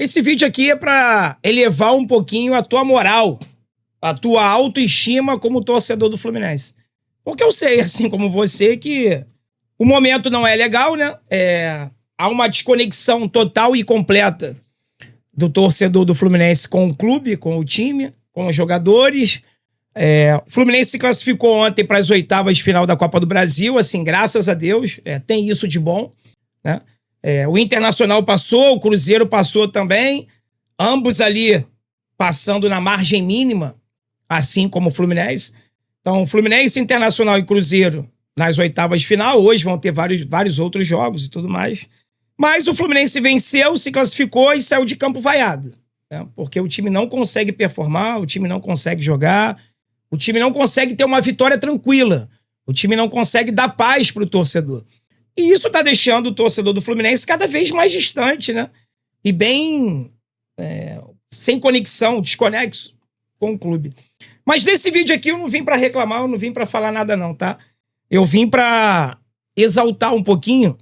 Esse vídeo aqui é para elevar um pouquinho a tua moral, a tua autoestima como torcedor do Fluminense. Porque eu sei, assim como você, que o momento não é legal, né? Há uma desconexão total e completa do torcedor do Fluminense com o clube, com o time, com os jogadores. O Fluminense se classificou ontem para as oitavas de final da Copa do Brasil, assim, graças a Deus, tem isso de bom, né? O Internacional passou, o Cruzeiro passou também, ambos ali passando na margem mínima, assim como o Fluminense. Então, Fluminense, Internacional e Cruzeiro nas oitavas de final, hoje vão ter vários outros jogos e tudo mais. Mas o Fluminense venceu, se classificou e saiu de campo vaiado, né? Porque o time não consegue performar, o time não consegue jogar, o time não consegue ter uma vitória tranquila, o time não consegue dar paz para o torcedor. E isso tá deixando o torcedor do Fluminense cada vez mais distante, né? E bem sem conexão, desconexo com o clube. Mas desse vídeo aqui eu não vim pra reclamar, eu não vim pra falar nada não, tá? Eu vim pra exaltar um pouquinho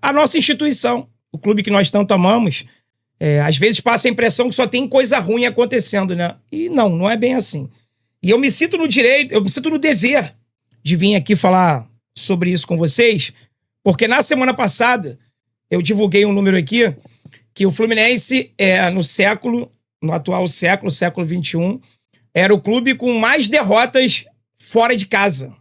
a nossa instituição, o clube que nós tanto amamos. Às vezes passa a impressão que só tem coisa ruim acontecendo, né? E não é bem assim. E eu me sinto no direito, eu me sinto no dever de vir aqui falar sobre isso com vocês, porque na semana passada eu divulguei um número aqui que o Fluminense no atual século XXI, era o clube com mais derrotas fora de casa.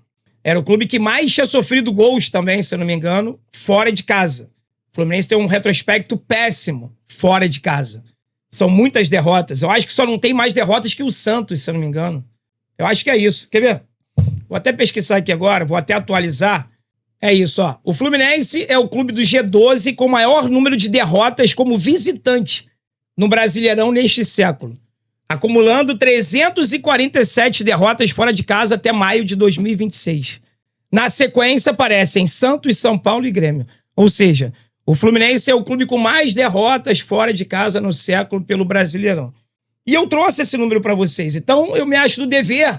Era o clube que mais tinha sofrido gols também, se eu não me engano, fora de casa. O Fluminense tem um retrospecto péssimo fora de casa. São muitas derrotas. Eu acho que só não tem mais derrotas que o Santos, se eu não me engano. Eu acho que é isso. Quer ver? Vou até pesquisar aqui agora, vou até atualizar. É isso, ó. O Fluminense é o clube do G12 com o maior número de derrotas como visitante no Brasileirão neste século, acumulando 347 derrotas fora de casa até maio de 2026. Na sequência aparecem Santos, São Paulo e Grêmio. Ou seja, o Fluminense é o clube com mais derrotas fora de casa no século pelo Brasileirão. E eu trouxe esse número para vocês. Então eu me acho do dever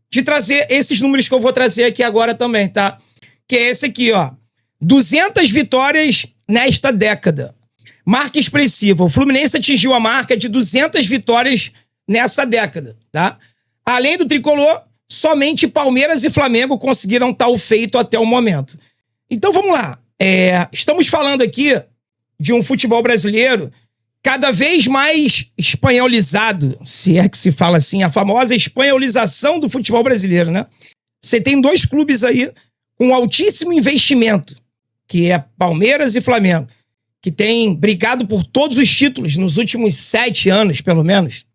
de trazer esses números que eu vou trazer aqui agora também, tá? Que é esse aqui, ó. 200 vitórias nesta década. Marca expressiva. O Fluminense atingiu a marca de 200 vitórias nessa década, tá? Além do tricolor, somente Palmeiras e Flamengo conseguiram tal feito até o momento. Então vamos lá. Estamos falando aqui de um futebol brasileiro cada vez mais espanholizado, se é que se fala assim, a famosa espanholização do futebol brasileiro, né? Você tem dois clubes aí com altíssimo investimento, que é Palmeiras e Flamengo, que tem brigado por todos os títulos nos últimos 7 anos, pelo menos.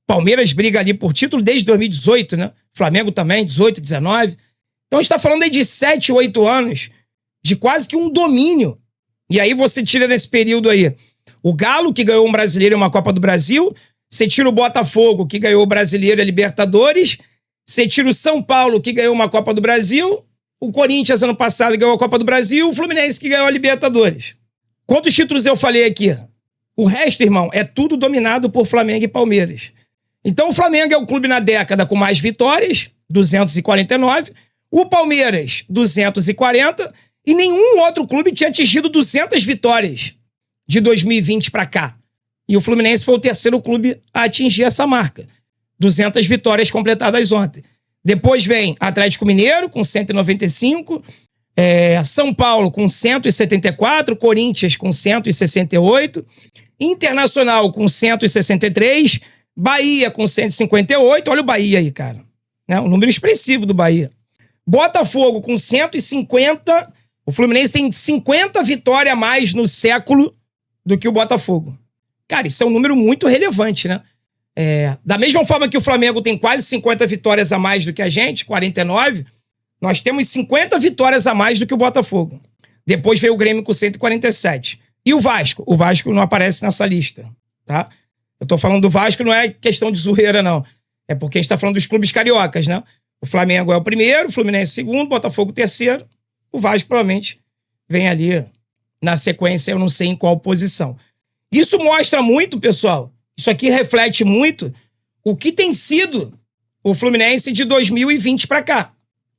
Palmeiras briga ali por título desde 2018, né? Flamengo também, 18, 19. Então a gente tá falando aí de 7, 8 anos de quase que um domínio. E aí você tira nesse período aí o Galo, que ganhou um brasileiro e uma Copa do Brasil. Você tira o Botafogo, que ganhou o brasileiro e a Libertadores. Você tira o São Paulo, que ganhou uma Copa do Brasil. O Corinthians, ano passado, ganhou a Copa do Brasil. O Fluminense, que ganhou a Libertadores. Quantos títulos eu falei aqui? O resto, irmão, é tudo dominado por Flamengo e Palmeiras. Então o Flamengo é o clube na década com mais vitórias, 249. O Palmeiras, 240. E nenhum outro clube tinha atingido 200 vitórias de 2020 para cá. E o Fluminense foi o terceiro clube a atingir essa marca. 200 vitórias completadas ontem. Depois vem Atlético Mineiro com 195, São Paulo com 174, Corinthians com 168, Internacional com 163, Bahia com 158, olha o Bahia aí, cara. Um número expressivo do Bahia. Botafogo com 150, o Fluminense tem 50 vitórias a mais no século do que o Botafogo. Cara, isso é um número muito relevante, né? Da mesma forma que o Flamengo tem quase 50 vitórias a mais do que a gente, 49, nós temos 50 vitórias a mais do que o Botafogo. Depois veio o Grêmio com 147. E o Vasco? O Vasco não aparece nessa lista, tá? Eu tô falando do Vasco, não é questão de zoeira, não. É porque a gente tá falando dos clubes cariocas, né? O Flamengo é o primeiro, o Fluminense segundo, Botafogo terceiro. O Vasco provavelmente vem ali na sequência, eu não sei em qual posição. Isso mostra muito, pessoal, isso aqui reflete muito o que tem sido o Fluminense de 2020 para cá.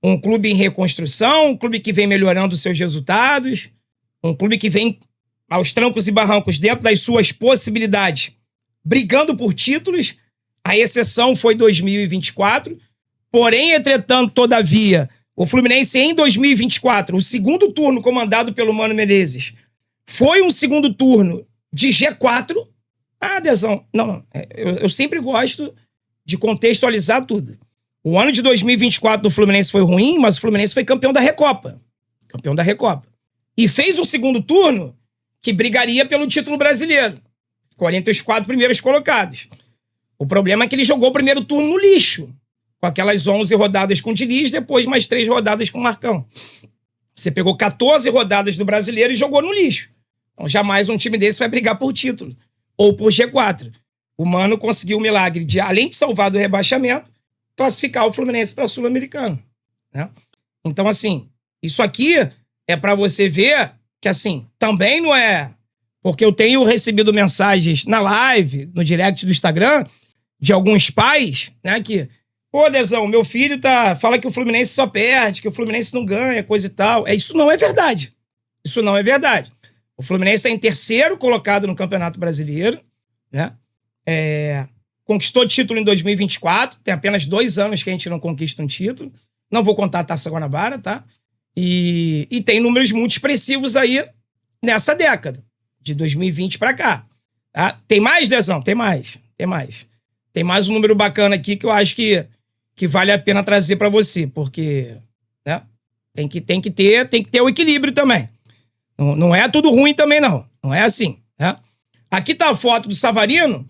Um clube em reconstrução, um clube que vem melhorando seus resultados, um clube que vem aos trancos e barrancos, dentro das suas possibilidades, brigando por títulos. A exceção foi 2024. Porém, entretanto, todavia, o Fluminense em 2024, o segundo turno comandado pelo Mano Menezes, foi um segundo turno de G4. Ah, Dezão, não. Eu sempre gosto de contextualizar tudo. O ano de 2024 do Fluminense foi ruim, mas o Fluminense foi campeão da Recopa. Campeão da Recopa. E fez um segundo turno que brigaria pelo título brasileiro. Ficou entre os 4 primeiros colocados. O problema é que ele jogou o primeiro turno no lixo. Com aquelas 11 rodadas com o Diniz, depois mais 3 rodadas com o Marcão. Você pegou 14 rodadas do brasileiro e jogou no lixo. Então jamais um time desse vai brigar por título. Ou por G4. O Mano conseguiu o milagre de, além de salvar do rebaixamento, classificar o Fluminense para Sul-Americano. Né? Então, assim, isso aqui é para você ver que, assim, também não é... Porque eu tenho recebido mensagens na live, no direct do Instagram, de alguns pais, né, que... Pô, Dezão, meu filho fala que o Fluminense só perde, que o Fluminense não ganha, coisa e tal. Isso não é verdade. Isso não é verdade. O Fluminense está em terceiro colocado no Campeonato Brasileiro, né? Conquistou título em 2024. Tem apenas 2 anos que a gente não conquista um título. Não vou contar a Taça Guanabara, tá? E tem números muito expressivos aí nessa década, de 2020 para cá. Tá? Tem mais, Dezão? Tem mais. Tem mais um número bacana aqui que eu acho que vale a pena trazer para você, porque, né, tem que ter o equilíbrio também. Não é tudo ruim também, não. Não é assim. Né? Aqui tá a foto do Savarino,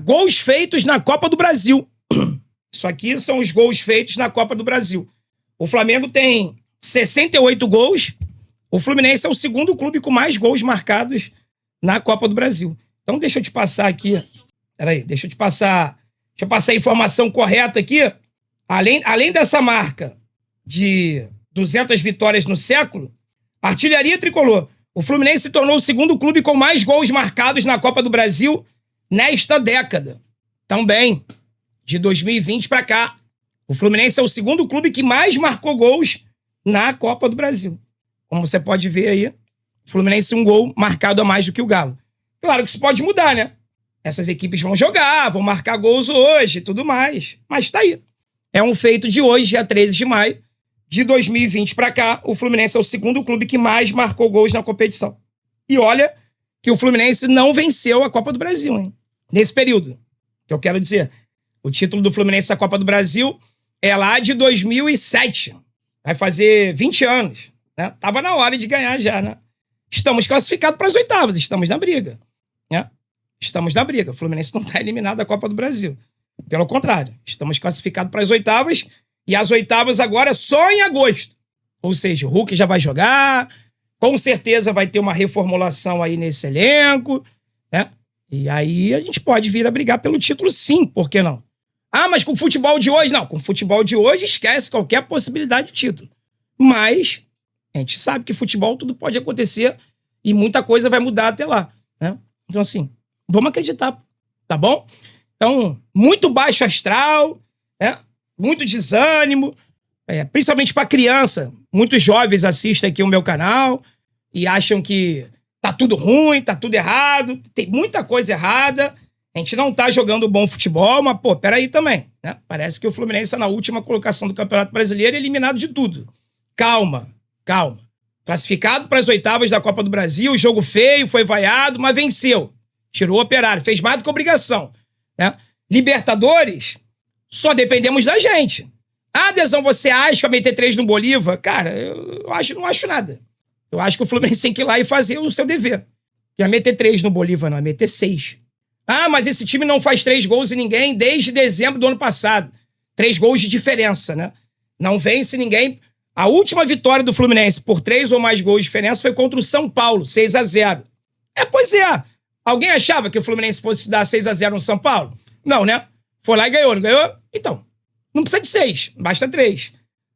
gols feitos na Copa do Brasil. Isso aqui são os gols feitos na Copa do Brasil. O Flamengo tem 68 gols. O Fluminense é o segundo clube com mais gols marcados na Copa do Brasil. Então deixa eu te passar aqui. Peraí, deixa eu passar a informação correta aqui. Além dessa marca de 200 vitórias no século, artilharia tricolor. O Fluminense se tornou o segundo clube com mais gols marcados na Copa do Brasil nesta década. Também, de 2020 para cá. O Fluminense é o segundo clube que mais marcou gols na Copa do Brasil. Como você pode ver aí, o Fluminense 1 gol marcado a mais do que o Galo. Claro que isso pode mudar, né? Essas equipes vão jogar, vão marcar gols hoje e tudo mais. Mas tá aí. É um feito de hoje, dia 13 de maio de 2020 para cá. O Fluminense é o segundo clube que mais marcou gols na competição. E olha que o Fluminense não venceu a Copa do Brasil, hein? Nesse período. Que eu quero dizer, o título do Fluminense na Copa do Brasil é lá de 2007. Vai fazer 20 anos. Né? Tava na hora de ganhar já, né? Estamos classificados para as oitavas, estamos na briga. Né? Estamos na briga. O Fluminense não está eliminado da Copa do Brasil. Pelo contrário, estamos classificados para as oitavas e as oitavas agora só em agosto. Ou seja, o Hulk já vai jogar, com certeza vai ter uma reformulação aí nesse elenco, né? E aí a gente pode vir a brigar pelo título sim, por que não? Ah, mas com o futebol de hoje? Não, com o futebol de hoje esquece qualquer possibilidade de título. Mas a gente sabe que futebol tudo pode acontecer e muita coisa vai mudar até lá, né? Então assim, vamos acreditar, tá bom? Então, muito baixo astral, né? Muito desânimo, principalmente para criança. Muitos jovens assistem aqui o meu canal e acham que tá tudo ruim, tá tudo errado, tem muita coisa errada, a gente não tá jogando bom futebol, mas, pô, peraí também, né? Parece que o Fluminense tá na última colocação do Campeonato Brasileiro e eliminado de tudo. Calma. Classificado para as oitavas da Copa do Brasil, jogo feio, foi vaiado, mas venceu. Tirou o Operário, fez mais do que obrigação. Né? Libertadores, só dependemos da gente. Ah, Dezão, você acha que vai meter 3 no Bolívar? Cara, eu não acho nada. Eu acho que o Fluminense tem que ir lá e fazer o seu dever. Não é meter 3 no Bolívar, não, é meter 6. Ah, mas esse time não faz 3 gols em ninguém desde dezembro do ano passado. 3 gols de diferença, né? Não vence ninguém. A última vitória do Fluminense por 3 ou mais gols de diferença foi contra o São Paulo, 6-0. Pois é. Alguém achava que o Fluminense fosse dar 6-0 no São Paulo? Não, né? Foi lá e ganhou, não ganhou? Então, não precisa de 6, basta 3.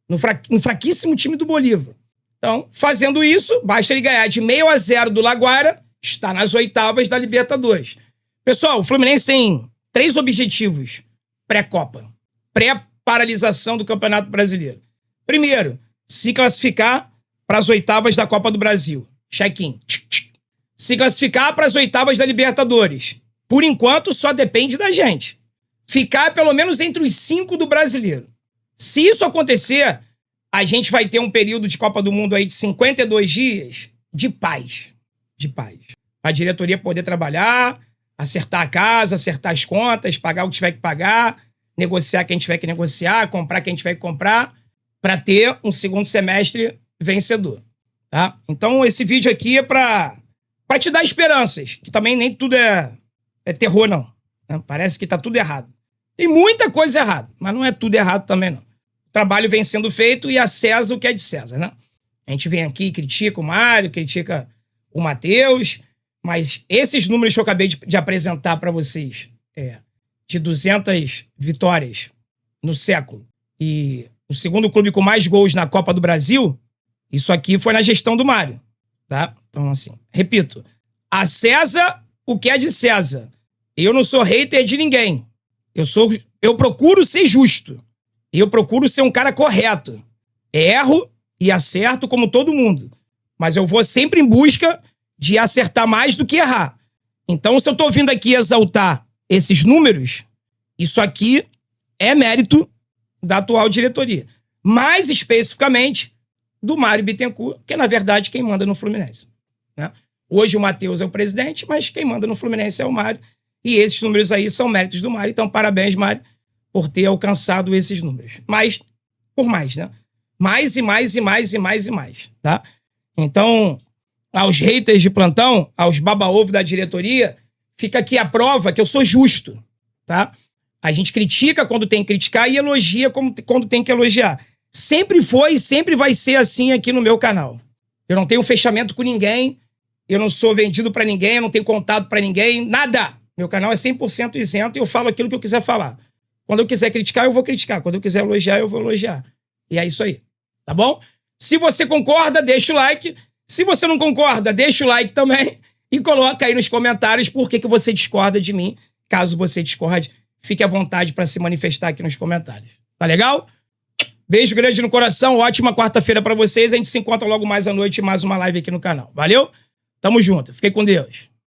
No fraquíssimo time do Bolívar. Então, fazendo isso, basta ele ganhar de 0-0 do Laguaira, está nas oitavas da Libertadores. Pessoal, o Fluminense tem 3 objetivos pré-Copa. Pré-paralisação do Campeonato Brasileiro. Primeiro, se classificar para as oitavas da Copa do Brasil. Check-in. se classificar para as oitavas da Libertadores. Por enquanto, só depende da gente. Ficar pelo menos entre os 5 do Brasileiro. Se isso acontecer, a gente vai ter um período de Copa do Mundo aí de 52 dias de paz. De paz. A diretoria poder trabalhar, acertar a casa, acertar as contas, pagar o que tiver que pagar, negociar quem tiver que negociar, comprar quem tiver que comprar, para ter um segundo semestre vencedor. Tá? Então, esse vídeo aqui é para te dar esperanças, que também nem tudo é terror, não. Né? Parece que tá tudo errado. Tem muita coisa errada, mas não é tudo errado também, não. O trabalho vem sendo feito e a César o que é de César, né? A gente vem aqui e critica o Mário, critica o Matheus, mas esses números que eu acabei de apresentar para vocês, de 200 vitórias no século e o segundo clube com mais gols na Copa do Brasil, isso aqui foi na gestão do Mário, tá? Então, assim, repito, a César o que é de César. Eu não sou hater de ninguém. Eu procuro ser justo. Eu procuro ser um cara correto. Erro e acerto como todo mundo. Mas eu vou sempre em busca de acertar mais do que errar. Então, se eu tô vindo aqui exaltar esses números, isso aqui é mérito da atual diretoria. Mais especificamente do Mário Bittencourt, que é, na verdade, quem manda no Fluminense. Né? Hoje o Matheus é o presidente, mas quem manda no Fluminense é o Mário. E esses números aí são méritos do Mário. Então, parabéns, Mário, por ter alcançado esses números. Mas, por mais, né? Mais e mais e mais e mais e mais, tá? Então, aos haters de plantão, aos baba-ovo da diretoria, fica aqui a prova que eu sou justo, tá? A gente critica quando tem que criticar e elogia quando tem que elogiar. Sempre foi e sempre vai ser assim aqui no meu canal. Eu não tenho fechamento com ninguém, eu não sou vendido pra ninguém, eu não tenho contato pra ninguém, nada. Meu canal é 100% isento e eu falo aquilo que eu quiser falar. Quando eu quiser criticar, eu vou criticar. Quando eu quiser elogiar, eu vou elogiar. E é isso aí, tá bom? Se você concorda, deixa o like. Se você não concorda, deixa o like também. E coloca aí nos comentários por que você discorda de mim. Caso você discorde, fique à vontade para se manifestar aqui nos comentários. Tá legal? Beijo grande no coração. Ótima quarta-feira para vocês. A gente se encontra logo mais à noite em mais uma live aqui no canal. Valeu? Tamo junto. Fiquem com Deus.